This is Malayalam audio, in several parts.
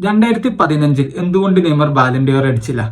2015 എന്തുകൊണ്ട് നെയ്മർ ബാലൻ ഡി ഓർ അടിച്ചില്ല?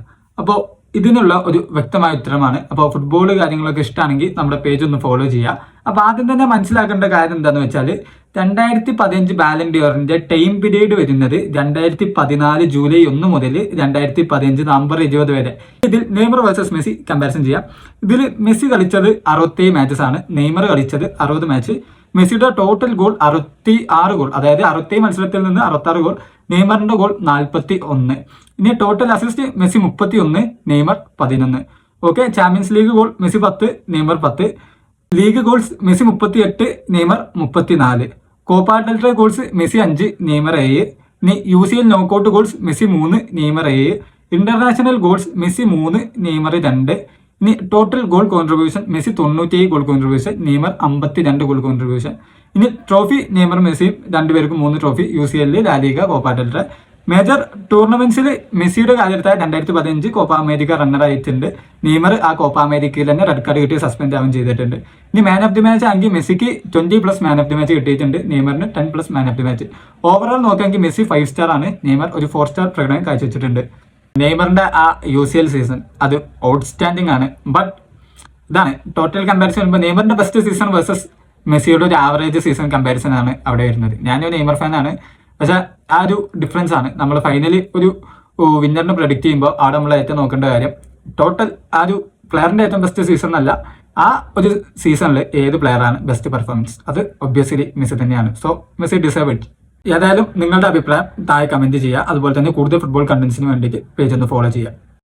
അപ്പോൾ ഇതിനുള്ള ഒരു വ്യക്തമായ ഉത്തരമാണ്. അപ്പോൾ ഫുട്ബോൾ കാര്യങ്ങളൊക്കെ ഇഷ്ടമാണെങ്കിൽ നമ്മുടെ പേജ് ഒന്ന് ഫോളോ ചെയ്യുക. അപ്പോൾ ആദ്യം തന്നെ മനസ്സിലാക്കേണ്ട കാര്യം എന്താണെന്ന് വെച്ചാൽ 2015 ബാലൻ ഡി ഓറിന്റെ ടൈം പീരീഡ് വരുന്നത് 2014 ജൂലൈ 1 മുതൽ 2015 നവംബർ 20 വരെ. ഇതിൽ നെയ്മർ വേഴ്സസ് മെസ്സി കമ്പാരിസൺ ചെയ്യാം. ഇതിൽ മെസ്സി കളിച്ചത് 67 മാച്ചസ് ആണ്, നെയ്മർ കളിച്ചത് 60 മാച്ച്. മെസ്സിയുടെ ടോട്ടൽ ഗോൾ 66 ഗോൾ, അതായത് 67 മത്സരത്തിൽ നിന്ന് 66 ഗോൾ. നെയ്മറിന്റെ ഗോൾ 41. ഇനി total assist Messi 31, Neymar 11. Okay, Champions League goal Messi 10, Neymar 10. League goals Messi 38, Neymar 34. Copa del Rey goals Messi 5, Neymar 7. ഇനി UCL knockout goals Messi 3, Neymar 7. International goals Messi 3, Neymar 2. ഇനി total goal contribution Messi 97 goal contribution, Neymar 52 goal contribution. ഇനി ട്രോഫി നെയ്മർ മെസ്സിയും രണ്ടുപേർക്കും 3 trophy, UCL, LaLiga, Copa del ray. Major ടൂർണമെന്റ്സിൽ മെസ്സിയുടെ കാര്യത്തിൽ 2015 കോപ്പ അമേരിക്ക റണ്ണർ ആയിട്ടുണ്ട്. നെയ്മർ ആ കോപ്പ അമേരിക്കയിൽ തന്നെ റെഡ് കാർഡ് കിട്ടി സസ്പെൻഡ് ആവുകയും ചെയ്തിട്ടുണ്ട്. ഇനി മാൻ ഓഫ് ദി മാച്ച് ആണെങ്കിൽ മെസ്സിക്ക് 20+ മാൻ ഓഫ് ദി മാച്ച് കിട്ടിയിട്ടുണ്ട്, നെയ്മറിന് 10+ man of the match. Overall നോക്കുകയാണെങ്കിൽ മെസ്സി 5 സ്റ്റാർ ആണ്, നെയ്മർ ഒരു 4 സ്റ്റാർ പ്രകടനം കാഴ്ചവെച്ചിട്ടുണ്ട്. നെയ്മറിന്റെ ആ UCL സീസൺ അത് ഔട്ട്സ്റ്റാൻഡിംഗ് ആണ്. ബട്ട് ഇതാണ് ടോട്ടൽ കമ്പാരിസൺ വരുമ്പോൾ നെയ്മറിന്റെ ബെസ്റ്റ് സീസൺ വേഴ്സസ് മെസ്സിയുടെ ഒരു ആവറേജ് സീസൺ കമ്പാരിസൺ ആണ് അവിടെ വരുന്നത്. ഞാനൊരു നെയ്മർ ഫാനാണ്, പക്ഷെ ആ ഒരു ഡിഫറൻസ് ആണ് നമ്മൾ ഫൈനലി ഒരു വിന്നറിനെ പ്രഡിക്റ്റ് ചെയ്യുമ്പോൾ അവിടെ നമ്മൾ ഏറ്റവും നോക്കേണ്ട കാര്യം ടോട്ടൽ ആ ഒരു പ്ലെയറിന്റെ ഏറ്റവും ബെസ്റ്റ് സീസൺ അല്ല, ആ ഒരു സീസണിൽ ഏത് പ്ലെയറാണ് ബെസ്റ്റ് പെർഫോമൻസ്. അത് ഒബ്വിയസ്ലി മെസ്സി തന്നെയാണ്. So Messi deserve it. ഏതായാലും നിങ്ങളുടെ അഭിപ്രായം താഴെ കമന്റ് ചെയ്യുക. അതുപോലെ തന്നെ കൂടുതൽ ഫുട്ബോൾ കണ്ടന്റ്സിന് വേണ്ടിയിട്ട് പേജ് ഒന്ന് ഫോളോ ചെയ്യുക.